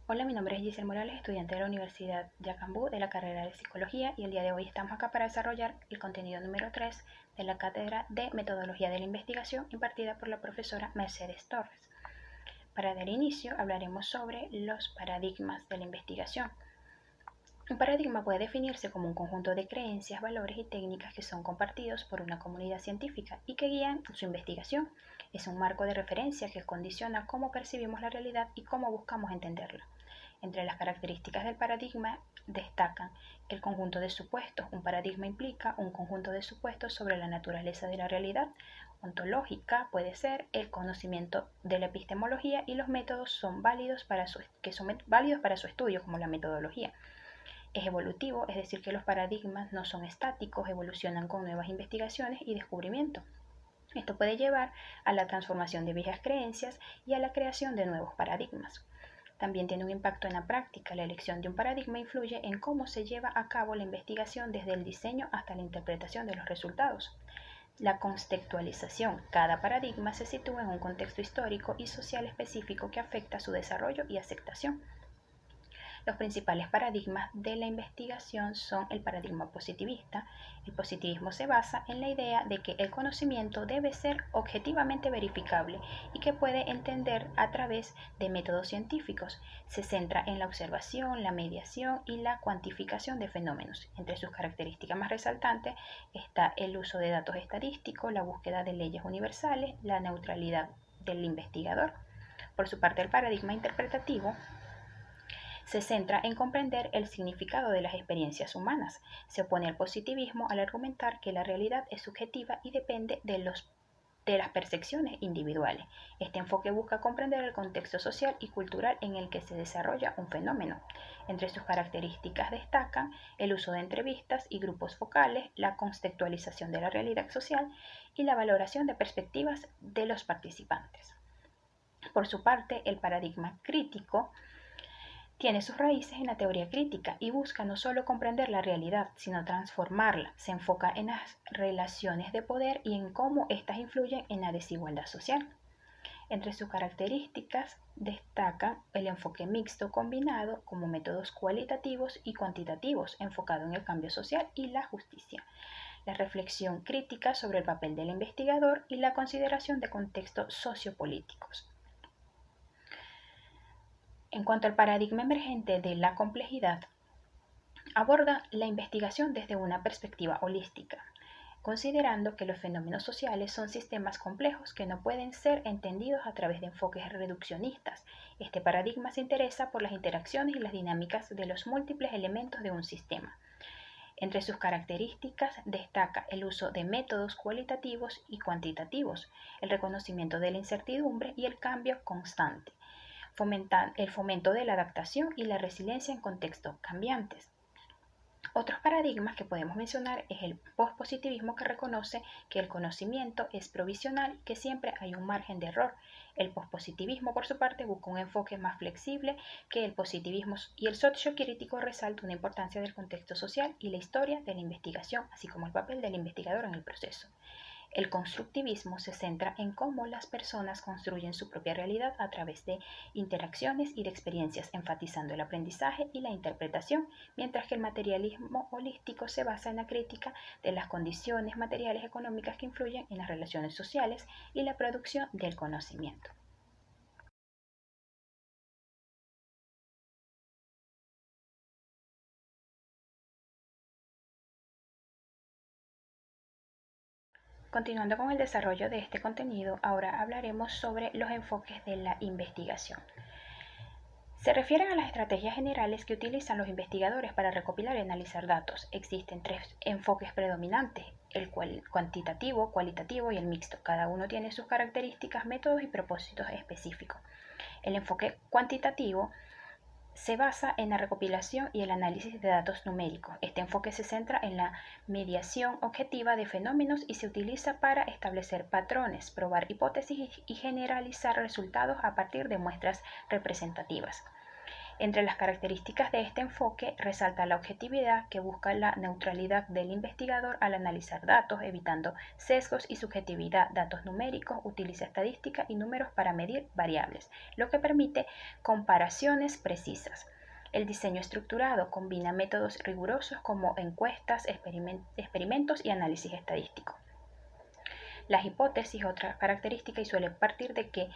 Hola, mi nombre es Giselle Morales, estudiante de la Universidad Yacambú de la carrera de Psicología, y el día de hoy estamos acá para desarrollar el contenido número 3 de la cátedra de Metodología de la Investigación impartida por la profesora Mercedes Torres. Para dar inicio hablaremos sobre los paradigmas de la investigación. Un paradigma puede definirse como un conjunto de creencias, valores y técnicas que son compartidos por una comunidad científica y que guían su investigación. Es un marco de referencia que condiciona cómo percibimos la realidad y cómo buscamos entenderla. Entre las características del paradigma destacan el conjunto de supuestos. Un paradigma implica un conjunto de supuestos sobre la naturaleza de la realidad ontológica, puede ser el conocimiento de la epistemología, y los métodos son válidos para su estudio, como la metodología. Es evolutivo, es decir, que los paradigmas no son estáticos, evolucionan con nuevas investigaciones y descubrimientos. Esto puede llevar a la transformación de viejas creencias y a la creación de nuevos paradigmas. También tiene un impacto en la práctica. La elección de un paradigma influye en cómo se lleva a cabo la investigación, desde el diseño hasta la interpretación de los resultados. La contextualización. Cada paradigma se sitúa en un contexto histórico y social específico que afecta su desarrollo y aceptación. Los principales paradigmas de la investigación son el paradigma positivista. El positivismo se basa en la idea de que el conocimiento debe ser objetivamente verificable y que puede entender a través de métodos científicos. Se centra en la observación, la mediación y la cuantificación de fenómenos. Entre sus características más resaltantes está el uso de datos estadísticos, la búsqueda de leyes universales, la neutralidad del investigador. Por su parte, el paradigma interpretativo se centra en comprender el significado de las experiencias humanas. Se opone al positivismo al argumentar que la realidad es subjetiva y depende de las percepciones individuales. Este enfoque busca comprender el contexto social y cultural en el que se desarrolla un fenómeno. Entre sus características destacan el uso de entrevistas y grupos focales, la contextualización de la realidad social y la valoración de perspectivas de los participantes. Por su parte, el paradigma crítico tiene sus raíces en la teoría crítica y busca no solo comprender la realidad, sino transformarla. Se enfoca en las relaciones de poder y en cómo éstas influyen en la desigualdad social. Entre sus características destacan el enfoque mixto combinado como métodos cualitativos y cuantitativos, enfocado en el cambio social y la justicia, la reflexión crítica sobre el papel del investigador y la consideración de contextos sociopolíticos. En cuanto al paradigma emergente de la complejidad, aborda la investigación desde una perspectiva holística, considerando que los fenómenos sociales son sistemas complejos que no pueden ser entendidos a través de enfoques reduccionistas. Este paradigma se interesa por las interacciones y las dinámicas de los múltiples elementos de un sistema. Entre sus características destaca el uso de métodos cualitativos y cuantitativos, el reconocimiento de la incertidumbre y el cambio constante, el fomento de la adaptación y la resiliencia en contextos cambiantes. Otros paradigmas que podemos mencionar es el pospositivismo, que reconoce que el conocimiento es provisional y que siempre hay un margen de error. El pospositivismo, por su parte, busca un enfoque más flexible que el positivismo, y el sociocrítico resalta una importancia del contexto social y la historia de la investigación, así como el papel del investigador en el proceso. El constructivismo se centra en cómo las personas construyen su propia realidad a través de interacciones y de experiencias, enfatizando el aprendizaje y la interpretación, mientras que el materialismo holístico se basa en la crítica de las condiciones materiales económicas que influyen en las relaciones sociales y la producción del conocimiento. Continuando con el desarrollo de este contenido, ahora hablaremos sobre los enfoques de la investigación. Se refieren a las estrategias generales que utilizan los investigadores para recopilar y analizar datos. Existen tres enfoques predominantes: el cuantitativo, cualitativo y el mixto. Cada uno tiene sus características, métodos y propósitos específicos. El enfoque cuantitativo se basa en la recopilación y el análisis de datos numéricos. Este enfoque se centra en la mediación objetiva de fenómenos y se utiliza para establecer patrones, probar hipótesis y generalizar resultados a partir de muestras representativas. Entre las características de este enfoque resalta la objetividad, que busca la neutralidad del investigador al analizar datos, evitando sesgos y subjetividad, datos numéricos, utiliza estadística y números para medir variables, lo que permite comparaciones precisas. El diseño estructurado combina métodos rigurosos como encuestas, experimentos y análisis estadístico. Las hipótesis, otra característica, y suele partir de que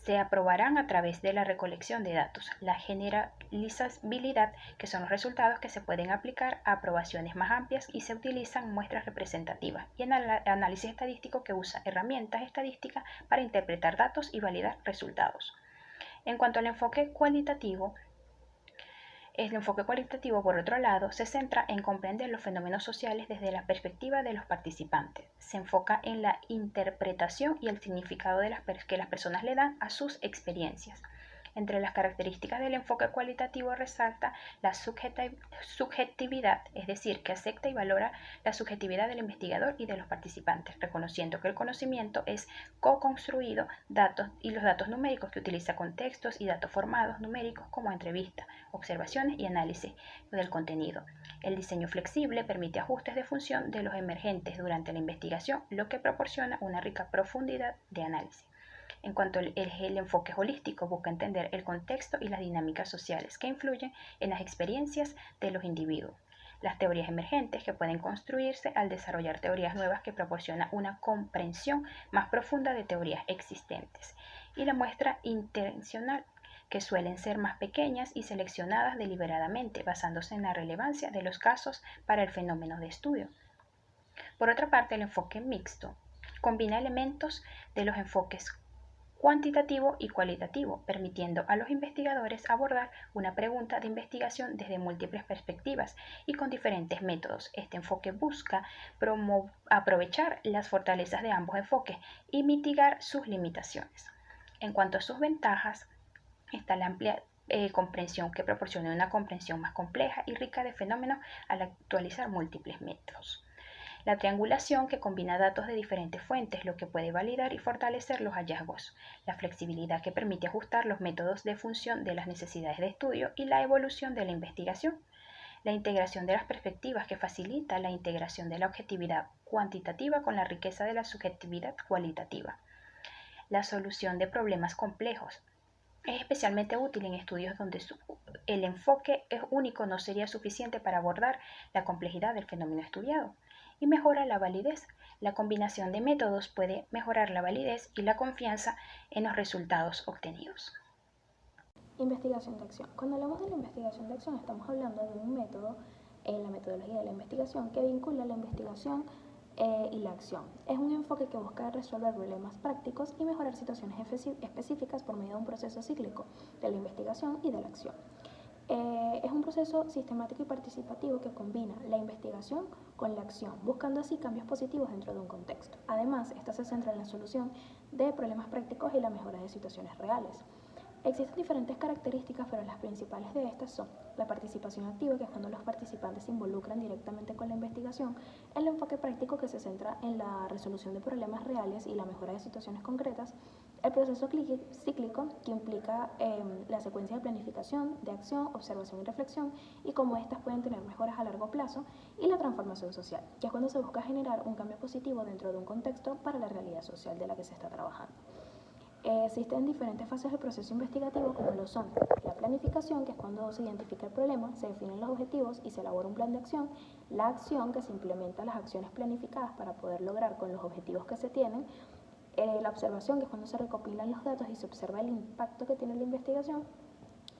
se aprobarán a través de la recolección de datos, la generalizabilidad, que son los resultados que se pueden aplicar a aprobaciones más amplias, y se utilizan muestras representativas, y en el análisis estadístico, que usa herramientas estadísticas para interpretar datos y validar resultados. En cuanto al enfoque cualitativo, el enfoque cualitativo, por otro lado, se centra en comprender los fenómenos sociales desde la perspectiva de los participantes. Se enfoca en la interpretación y el significado que las personas le dan a sus experiencias. Entre las características del enfoque cualitativo resalta la subjetividad, es decir, que acepta y valora la subjetividad del investigador y de los participantes, reconociendo que el conocimiento es co-construido y los datos numéricos, que utiliza contextos y datos formados numéricos como entrevistas, observaciones y análisis del contenido. El diseño flexible permite ajustes de función de los emergentes durante la investigación, lo que proporciona una rica profundidad de análisis. En cuanto al enfoque holístico, busca entender el contexto y las dinámicas sociales que influyen en las experiencias de los individuos. Las teorías emergentes, que pueden construirse al desarrollar teorías nuevas, que proporcionan una comprensión más profunda de teorías existentes. Y la muestra intencional, que suelen ser más pequeñas y seleccionadas deliberadamente, basándose en la relevancia de los casos para el fenómeno de estudio. Por otra parte, el enfoque mixto combina elementos de los enfoques cuantitativo y cualitativo, permitiendo a los investigadores abordar una pregunta de investigación desde múltiples perspectivas y con diferentes métodos. Este enfoque busca aprovechar las fortalezas de ambos enfoques y mitigar sus limitaciones. En cuanto a sus ventajas, está la amplia comprensión, que proporciona una comprensión más compleja y rica de fenómenos al actualizar múltiples métodos. La triangulación, que combina datos de diferentes fuentes, lo que puede validar y fortalecer los hallazgos. La flexibilidad, que permite ajustar los métodos de función de las necesidades de estudio y la evolución de la investigación. La integración de las perspectivas, que facilita la integración de la objetividad cuantitativa con la riqueza de la subjetividad cualitativa. La solución de problemas complejos. Es especialmente útil en estudios donde el enfoque es único no sería suficiente para abordar la complejidad del fenómeno estudiado. Y mejora la validez. La combinación de métodos puede mejorar la validez y la confianza en los resultados obtenidos. Investigación de acción. Cuando hablamos de la investigación de acción, estamos hablando de un método, la metodología de la investigación, que vincula la investigación y la acción. Es un enfoque que busca resolver problemas prácticos y mejorar situaciones específicas por medio de un proceso cíclico de la investigación y de la acción. Es un proceso sistemático y participativo que combina la investigación con la acción, buscando así cambios positivos dentro de un contexto. Además, esta se centra en la solución de problemas prácticos y la mejora de situaciones reales. Existen diferentes características, pero las principales de estas son la participación activa, que es cuando los participantes se involucran directamente con la investigación, el enfoque práctico, que se centra en la resolución de problemas reales y la mejora de situaciones concretas, el proceso cíclico, que implica la secuencia de planificación, de acción, observación y reflexión, y cómo estas pueden tener mejoras a largo plazo, y la transformación social, que es cuando se busca generar un cambio positivo dentro de un contexto para la realidad social de la que se está trabajando. Existen diferentes fases del proceso investigativo, como lo son la planificación, que es cuando se identifica el problema, se definen los objetivos y se elabora un plan de acción; la acción, que se implementa las acciones planificadas para poder lograr con los objetivos que se tienen; la observación, que es cuando se recopilan los datos y se observa el impacto que tiene la investigación;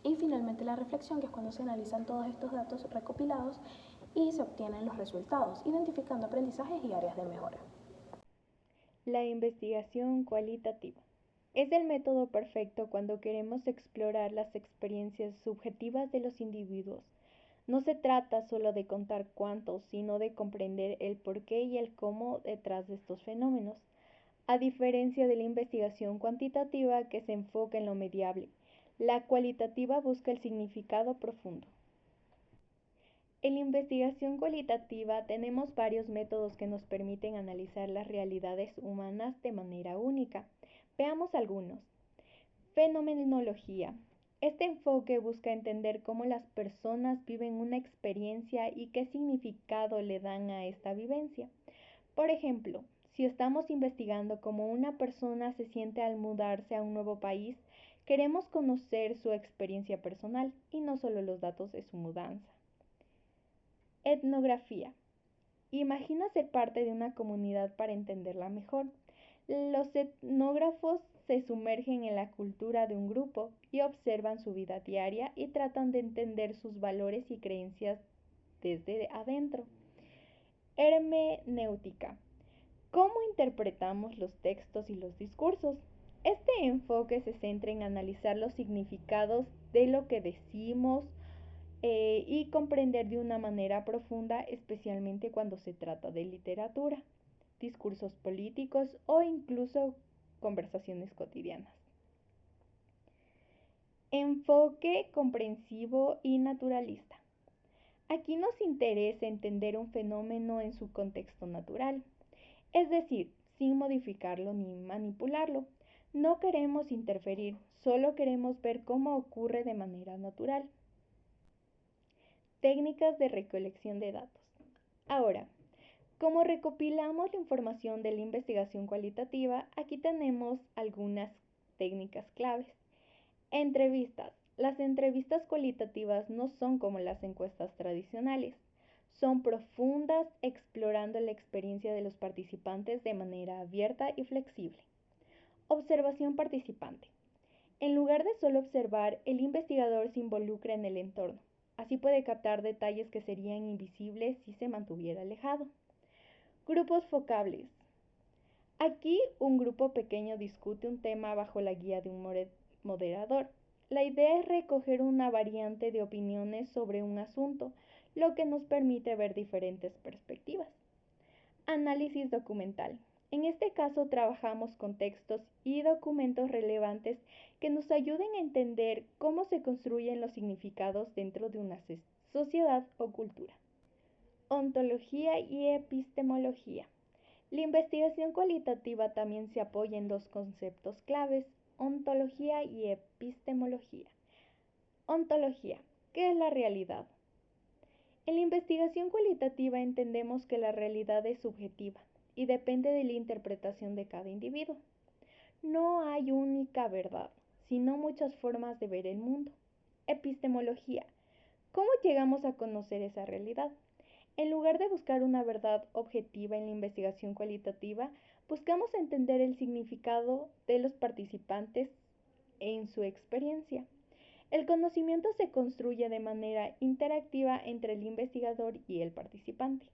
y finalmente la reflexión, que es cuando se analizan todos estos datos recopilados y se obtienen los resultados, identificando aprendizajes y áreas de mejora. La investigación cualitativa es el método perfecto cuando queremos explorar las experiencias subjetivas de los individuos. No se trata solo de contar cuántos, sino de comprender el porqué y el cómo detrás de estos fenómenos, a diferencia de la investigación cuantitativa, que se enfoca en lo medible. La cualitativa busca el significado profundo. En la investigación cualitativa tenemos varios métodos que nos permiten analizar las realidades humanas de manera única. Veamos algunos. Fenomenología. Este enfoque busca entender cómo las personas viven una experiencia y qué significado le dan a esta vivencia. Por ejemplo, si estamos investigando cómo una persona se siente al mudarse a un nuevo país, queremos conocer su experiencia personal y no solo los datos de su mudanza. Etnografía. Imagina ser parte de una comunidad para entenderla mejor. Los etnógrafos se sumergen en la cultura de un grupo y observan su vida diaria y tratan de entender sus valores y creencias desde adentro. Hermenéutica. ¿Cómo interpretamos los textos y los discursos? Este enfoque se centra en analizar los significados de lo que decimos y comprender de una manera profunda, especialmente cuando se trata de literatura, discursos políticos o incluso conversaciones cotidianas. Enfoque comprensivo y naturalista. Aquí nos interesa entender un fenómeno en su contexto natural, es decir, sin modificarlo ni manipularlo. No queremos interferir, solo queremos ver cómo ocurre de manera natural. Técnicas de recolección de datos. Ahora, como recopilamos la información de la investigación cualitativa, aquí tenemos algunas técnicas claves. Entrevistas. Las entrevistas cualitativas no son como las encuestas tradicionales. Son profundas, explorando la experiencia de los participantes de manera abierta y flexible. Observación participante. En lugar de solo observar, el investigador se involucra en el entorno. Así puede captar detalles que serían invisibles si se mantuviera alejado. Grupos focables. Aquí un grupo pequeño discute un tema bajo la guía de un moderador. La idea es recoger una variante de opiniones sobre un asunto, lo que nos permite ver diferentes perspectivas. Análisis documental. En este caso trabajamos con textos y documentos relevantes que nos ayuden a entender cómo se construyen los significados dentro de una sociedad o cultura. Ontología y epistemología. La investigación cualitativa también se apoya en dos conceptos claves: ontología y epistemología. Ontología. ¿Qué es la realidad? En la investigación cualitativa entendemos que la realidad es subjetiva y depende de la interpretación de cada individuo. No hay única verdad, sino muchas formas de ver el mundo. Epistemología. ¿Cómo llegamos a conocer esa realidad? En lugar de buscar una verdad objetiva en la investigación cualitativa, buscamos entender el significado de los participantes en su experiencia. El conocimiento se construye de manera interactiva entre el investigador y el participante.